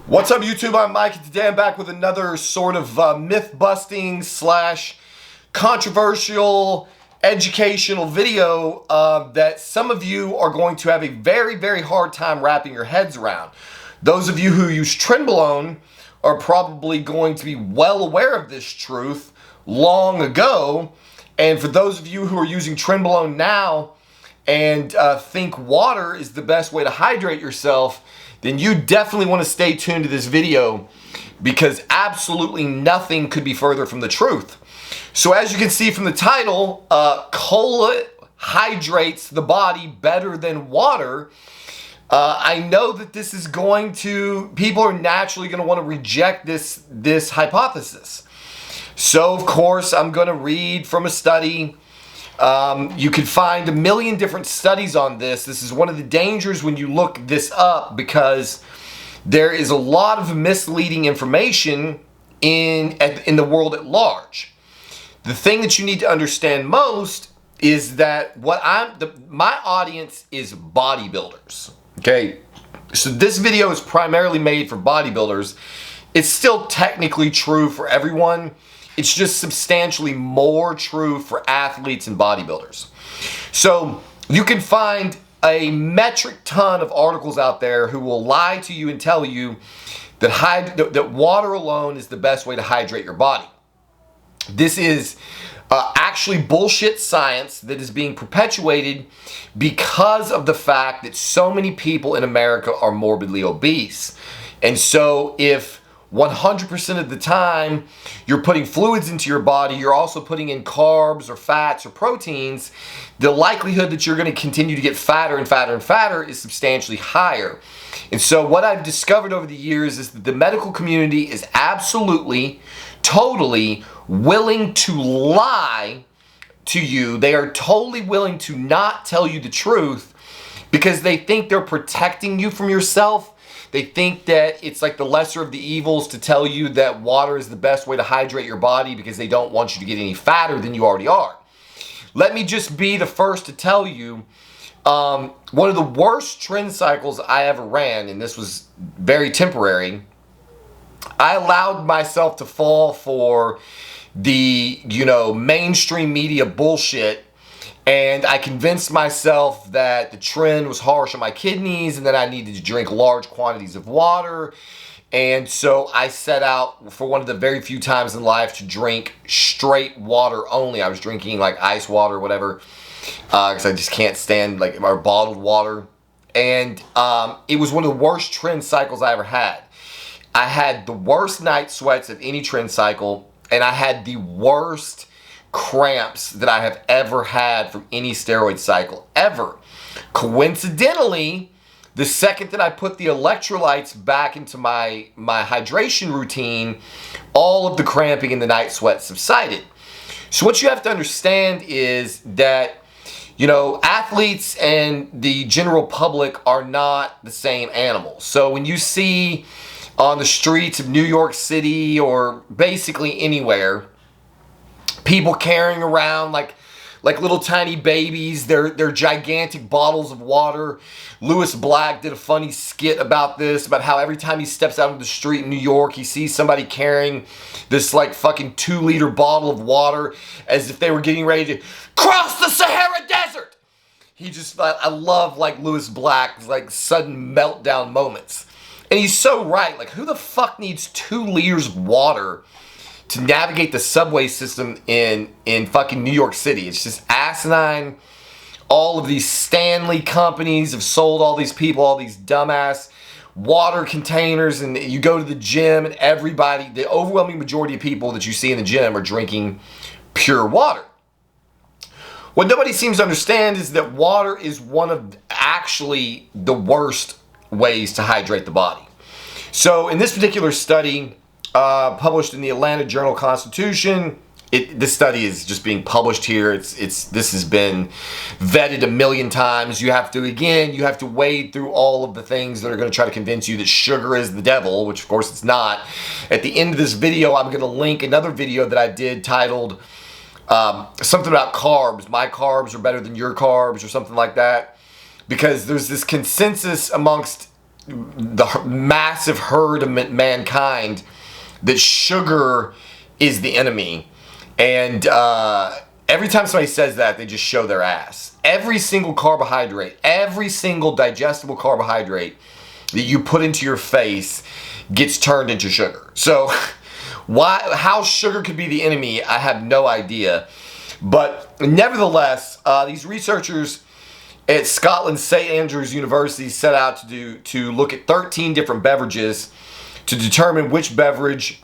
What's up, YouTube? I'm Mike, and today I'm back with another sort of myth-busting slash controversial educational video that some of you are going to have a very, very hard time wrapping your heads around. Those of you who use Trenbolone are probably going to be well aware of this truth long ago, and for those of you who are using Trenbolone now and think water is the best way to hydrate yourself, then you definitely want to stay tuned to this video because absolutely nothing could be further from the truth. So as you can see from the title, cola hydrates the body better than water. I know that this is people are naturally going to want to reject this hypothesis. So of course I'm going to read from a study. You can find a million different studies on this. This is one of the dangers when you look this up because there is a lot of misleading information in the world at large. The thing that you need to understand most is that my audience is bodybuilders. Okay, so this video is primarily made for bodybuilders. It's still technically true for everyone. It's just substantially more true for athletes and bodybuilders. So you can find a metric ton of articles out there who will lie to you and tell you that water alone is the best way to hydrate your body. This is actually bullshit science that is being perpetuated because of the fact that so many people in America are morbidly obese. And so if 100% of the time you're putting fluids into your body, you're also putting in carbs or fats or proteins, the likelihood that you're going to continue to get fatter and fatter and fatter is substantially higher. And so what I've discovered over the years is that the medical community is absolutely, totally willing to lie to you. They are totally willing to not tell you the truth because they think they're protecting you from yourself. They think that it's like the lesser of the evils to tell you that water is the best way to hydrate your body because they don't want you to get any fatter than you already are. Let me just be the first to tell you, one of the worst trend cycles I ever ran, and this was very temporary, I allowed myself to fall for the, mainstream media bullshit. And I convinced myself that the trend was harsh on my kidneys and that I needed to drink large quantities of water. And so I set out for one of the very few times in life to drink straight water only. I was drinking like ice water or whatever because I just can't stand like my bottled water. And it was one of the worst trend cycles I ever had. I had the worst night sweats of any trend cycle, and I had the worst cramps that I have ever had from any steroid cycle ever. Coincidentally, the second that I put the electrolytes back into my hydration routine, all of the cramping and the night sweat subsided. So what you have to understand is that athletes and the general public are not the same animals. So when you see on the streets of New York City or basically anywhere people carrying around like little tiny babies, they're gigantic bottles of water. Lewis Black did a funny skit about this, about how every time he steps out into the street in New York, he sees somebody carrying this like fucking 2-liter bottle of water as if they were getting ready to cross the Sahara Desert. I love like Lewis Black's like sudden meltdown moments. And he's so right. Like, who the fuck needs 2 liters of water to navigate the subway system in fucking New York City? It's just asinine. All of these Stanley companies have sold all these people all these dumbass water containers, and you go to the gym and the overwhelming majority of people that you see in the gym are drinking pure water. What nobody seems to understand is that water is one of actually the worst ways to hydrate the body. So in this particular study, published in the Atlanta Journal-Constitution, this study is just being published here. This has been vetted a million times. You have to wade through all of the things that are going to try to convince you that sugar is the devil, which of course it's not. At the end of this video, I'm going to link another video that I did titled something about carbs. My carbs are better than your carbs, or something like that. Because there's this consensus amongst the massive herd of mankind that sugar is the enemy. And every time somebody says that, they just show their ass. Every single carbohydrate, every single digestible carbohydrate that you put into your face gets turned into sugar. So how sugar could be the enemy, I have no idea. But nevertheless, these researchers at Scotland's St. Andrews University set out to look at 13 different beverages to determine which beverage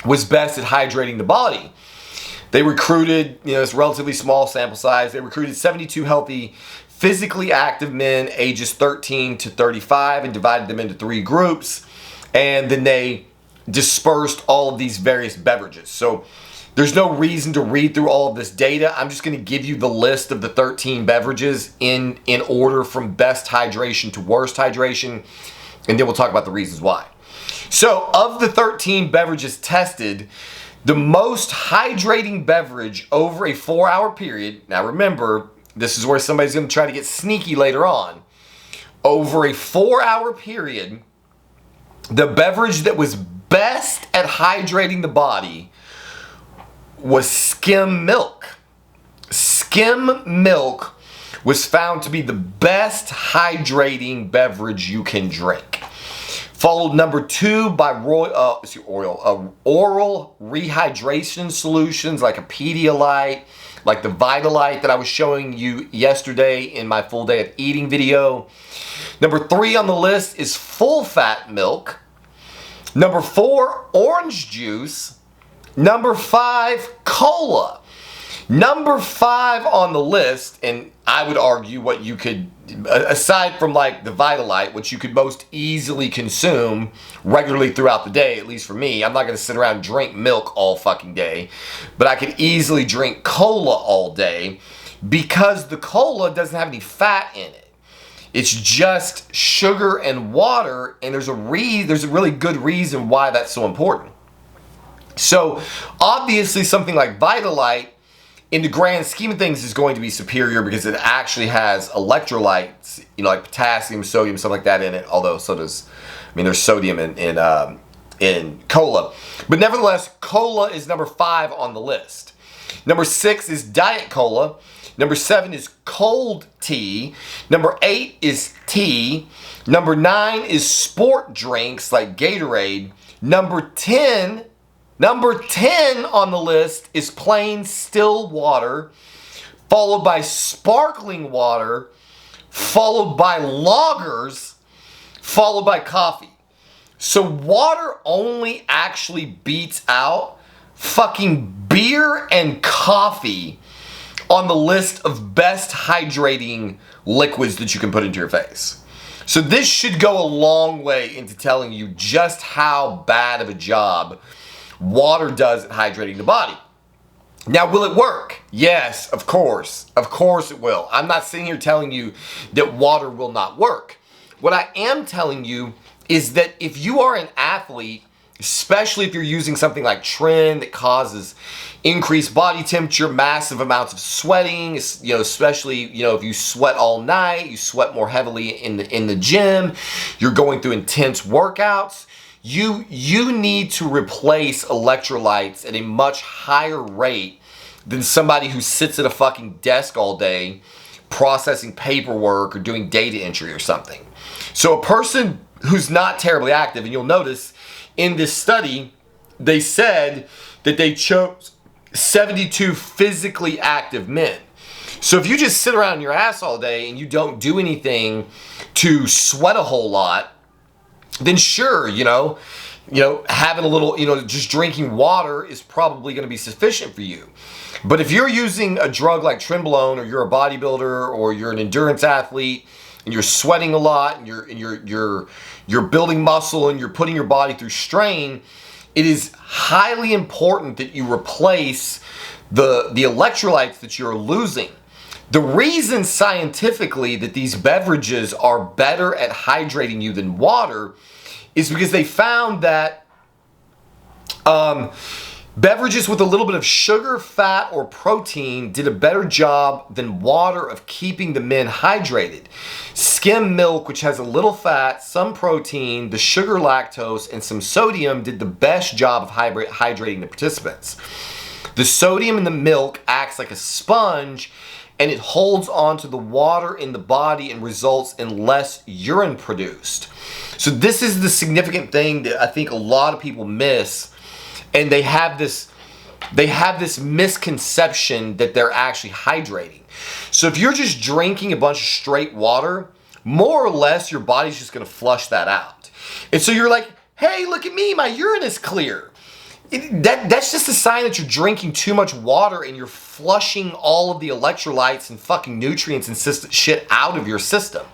was best at hydrating the body. They recruited, it's a relatively small sample size. They recruited 72 healthy, physically active men ages 13 to 35 and divided them into 3 groups. And then they dispersed all of these various beverages. So there's no reason to read through all of this data. I'm just going to give you the list of the 13 beverages in order from best hydration to worst hydration, and then we'll talk about the reasons why. So of the 13 beverages tested, the most hydrating beverage over a 4-hour period, now remember, this is where somebody's going to try to get sneaky later on. Over a 4-hour period, the beverage that was best at hydrating the body was skim milk. Skim milk was found to be the best hydrating beverage you can drink. Followed number 2 by oral rehydration solutions like a Pedialyte, like the Vitalite that I was showing you yesterday in my full day of eating video. Number 3 on the list is full fat milk. Number 4, orange juice. Number 5, cola. Number 5 on the list, and I would argue what you could, aside from like the Vitalite, which you could most easily consume regularly throughout the day, at least for me. I'm not going to sit around and drink milk all fucking day, but I could easily drink cola all day because the cola doesn't have any fat in it. It's just sugar and water, and there's a really good reason why that's so important. So obviously something like Vitalite, in the grand scheme of things, is going to be superior because it actually has electrolytes, like potassium, sodium, stuff like that in it. Although there's sodium in cola. But nevertheless, cola is number 5 on the list. Number 6 is Diet Cola. Number 7 is cold tea. Number 8 is tea. Number 9 is sport drinks like Gatorade. Number 10 on the list is plain still water, followed by sparkling water, followed by lagers, followed by coffee. So water only actually beats out fucking beer and coffee on the list of best hydrating liquids that you can put into your face. So this should go a long way into telling you just how bad of a job water does at hydrating the body. Now, will it work? Yes, of course. Of course it will. I'm not sitting here telling you that water will not work. What I am telling you is that if you are an athlete, especially if you're using something like Tren that causes increased body temperature, massive amounts of sweating, especially, if you sweat all night, you sweat more heavily in the gym, you're going through intense workouts, you need to replace electrolytes at a much higher rate than somebody who sits at a fucking desk all day processing paperwork or doing data entry or something. So a person who's not terribly active, and you'll notice in this study, they said that they chose 72 physically active men. So if you just sit around your ass all day and you don't do anything to sweat a whole lot, then sure, having a little, just drinking water is probably going to be sufficient for you. But if you're using a drug like Trenbolone, or you're a bodybuilder, or you're an endurance athlete, and you're sweating a lot, and you're building muscle, and you're putting your body through strain, it is highly important that you replace the electrolytes that you're losing. The reason scientifically that these beverages are better at hydrating you than water is because they found that Beverages with a little bit of sugar, fat, or protein did a better job than water of keeping the men hydrated. Skim milk, which has a little fat, some protein, the sugar, lactose, and some sodium, did the best job of hydrating the participants. The sodium in the milk acts like a sponge, and it holds onto the water in the body and results in less urine produced. So this is the significant thing that I think a lot of people miss. And they have this misconception that they're actually hydrating. So if you're just drinking a bunch of straight water, more or less your body's just gonna flush that out. And so you're like, hey, look at me, my urine is clear. That's just a sign that you're drinking too much water and you're flushing all of the electrolytes and fucking nutrients and shit out of your system.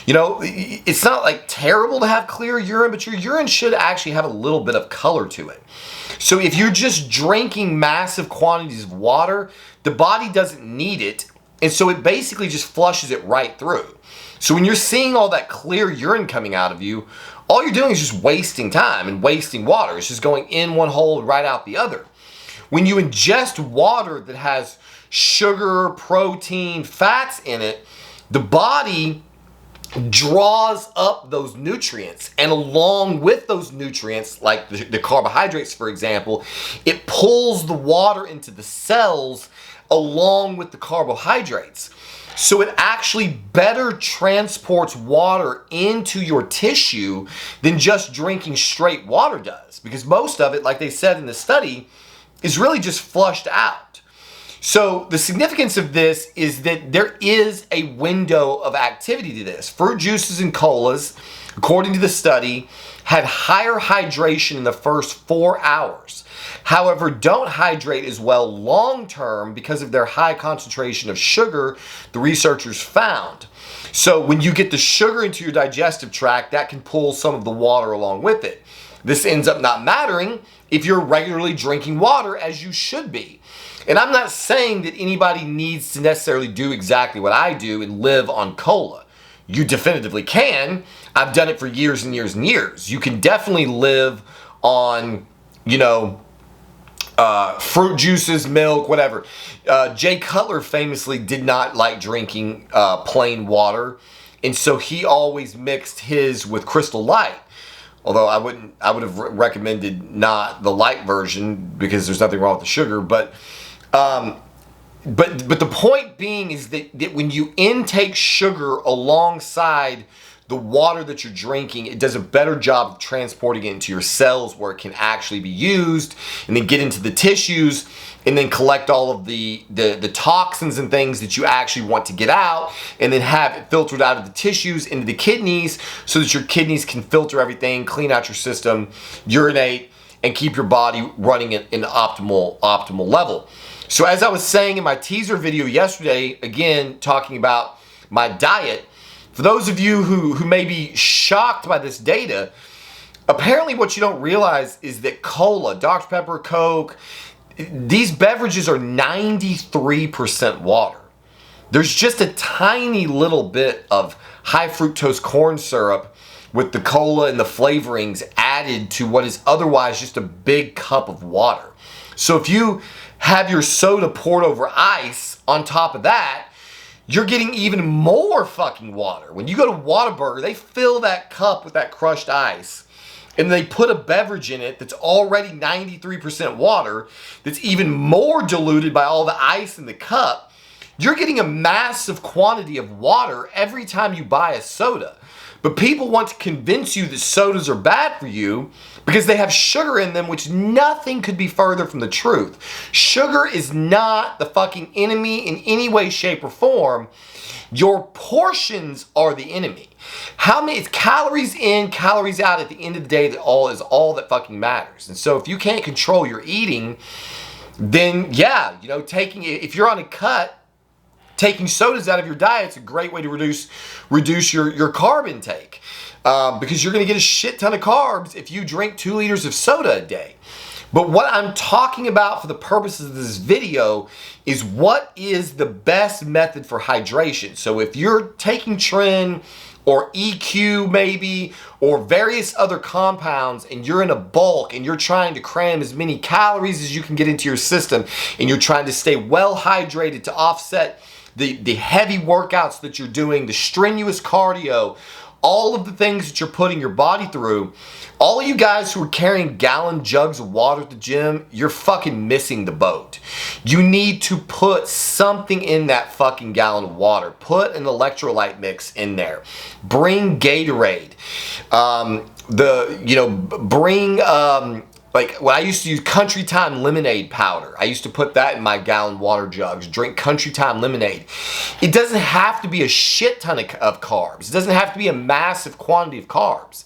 You know, it's not like terrible to have clear urine, but your urine should actually have a little bit of color to it. So if you're just drinking massive quantities of water, the body doesn't need it, and so it basically just flushes it right through. So when you're seeing all that clear urine coming out of you, all you're doing is just wasting time and wasting water. It's just going in one hole and right out the other. When you ingest water that has sugar, protein, fats in it, the body draws up those nutrients, and along with those nutrients, like the carbohydrates, for example, it pulls the water into the cells along with the carbohydrates. So it actually better transports water into your tissue than just drinking straight water does, because most of it, like they said in the study, is really just flushed out. So the significance of this is that there is a window of activity to this. Fruit juices and colas, according to the study, had higher hydration in the first 4 hours. However, don't hydrate as well long term because of their high concentration of sugar, the researchers found. So when you get the sugar into your digestive tract, that can pull some of the water along with it. This ends up not mattering if you're regularly drinking water, as you should be. And I'm not saying that anybody needs to necessarily do exactly what I do and live on cola. You definitively can. I've done it for years and years and years. You can definitely live on, fruit juices, milk, whatever. Jay Cutler famously did not like drinking plain water, and so he always mixed his with Crystal Light. Although I would have recommended not the light version because there's nothing wrong with the sugar. But the point being is that when you intake sugar alongside the water that you're drinking, it does a better job of transporting it into your cells where it can actually be used and then get into the tissues and then collect all of the toxins and things that you actually want to get out, and then have it filtered out of the tissues into the kidneys so that your kidneys can filter everything, clean out your system, urinate, and keep your body running at an optimal level. So as I was saying in my teaser video yesterday, again, talking about my diet, for those of you who may be shocked by this data, apparently what you don't realize is that cola, Dr. Pepper, Coke, these beverages are 93% water. There's just a tiny little bit of high fructose corn syrup with the cola and the flavorings added to what is otherwise just a big cup of water. So if you have your soda poured over ice on top of that, you're getting even more fucking water. When you go to Whataburger, they fill that cup with that crushed ice, and they put a beverage in it that's already 93% water, that's even more diluted by all the ice in the cup. You're getting a massive quantity of water every time you buy a soda. But people want to convince you that sodas are bad for you because they have sugar in them, which nothing could be further from the truth. Sugar is not the fucking enemy in any way, shape, or form. Your portions are the enemy. How many calories in, calories out at the end of the day, that is all that fucking matters. And so if you can't control your eating, then yeah, if you're on a cut, taking sodas out of your diet is a great way to reduce your carb intake, because you're going to get a shit ton of carbs if you drink 2 liters of soda a day. But what I'm talking about for the purposes of this video is what is the best method for hydration. So if you're taking Tren or EQ maybe, or various other compounds, and you're in a bulk and you're trying to cram as many calories as you can get into your system, and you're trying to stay well hydrated to offset the heavy workouts that you're doing, the strenuous cardio, all of the things that you're putting your body through, all of you guys who are carrying gallon jugs of water at the gym, you're fucking missing the boat. You need to put something in that fucking gallon of water. Put an electrolyte mix in there. Bring Gatorade. Bring like when I used to use Country Time lemonade powder. I used to put that in my gallon water jugs. Drink Country Time lemonade. It doesn't have to be a shit ton of carbs. It doesn't have to be a massive quantity of carbs.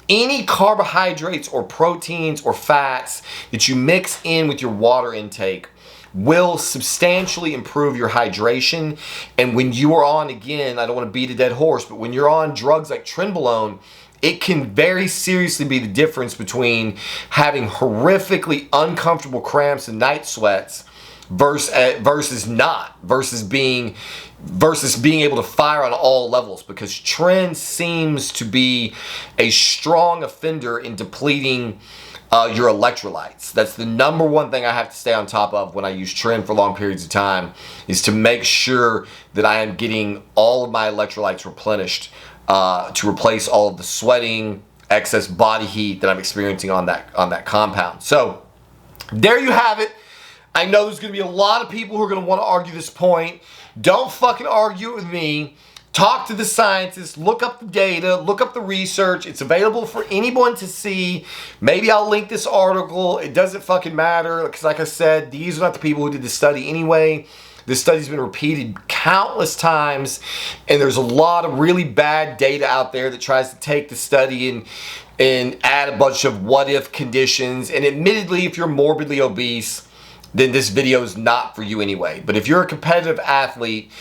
Any carbohydrates or proteins or fats that you mix in with your water intake will substantially improve your hydration. And when you are on, again, I don't want to beat a dead horse, but when you're on drugs like trenbolone, it can very seriously be the difference between having horrifically uncomfortable cramps and night sweats versus being able to fire on all levels, because Tren seems to be a strong offender in depleting your electrolytes. That's the number one thing I have to stay on top of when I use Tren for long periods of time, is to make sure that I am getting all of my electrolytes replenished to replace all of the sweating, excess body heat that I'm experiencing on that compound. So there you have it. I know there's going to be a lot of people who are going to want to argue this point. Don't fucking argue it with me. Talk to the scientists. Look up the data. Look up the research. It's available for anyone to see. Maybe I'll link this article. It doesn't fucking matter, because like I said, these are not the people who did the study anyway. This study's been repeated countless times, and there's a lot of really bad data out there that tries to take the study and add a bunch of what-if conditions. And admittedly, if you're morbidly obese, then this video is not for you anyway. But if you're a competitive athlete,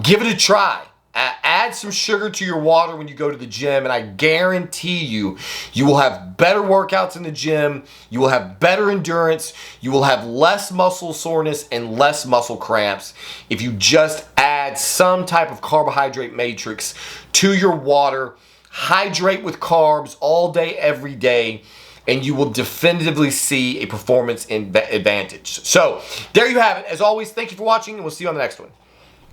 give it a try. Add some sugar to your water when you go to the gym, and I guarantee you, you will have better workouts in the gym, you will have better endurance, you will have less muscle soreness and less muscle cramps if you just add some type of carbohydrate matrix to your water. Hydrate with carbs all day, every day, and you will definitively see a performance advantage. So there you have it. As always, thank you for watching, and we'll see you on the next one.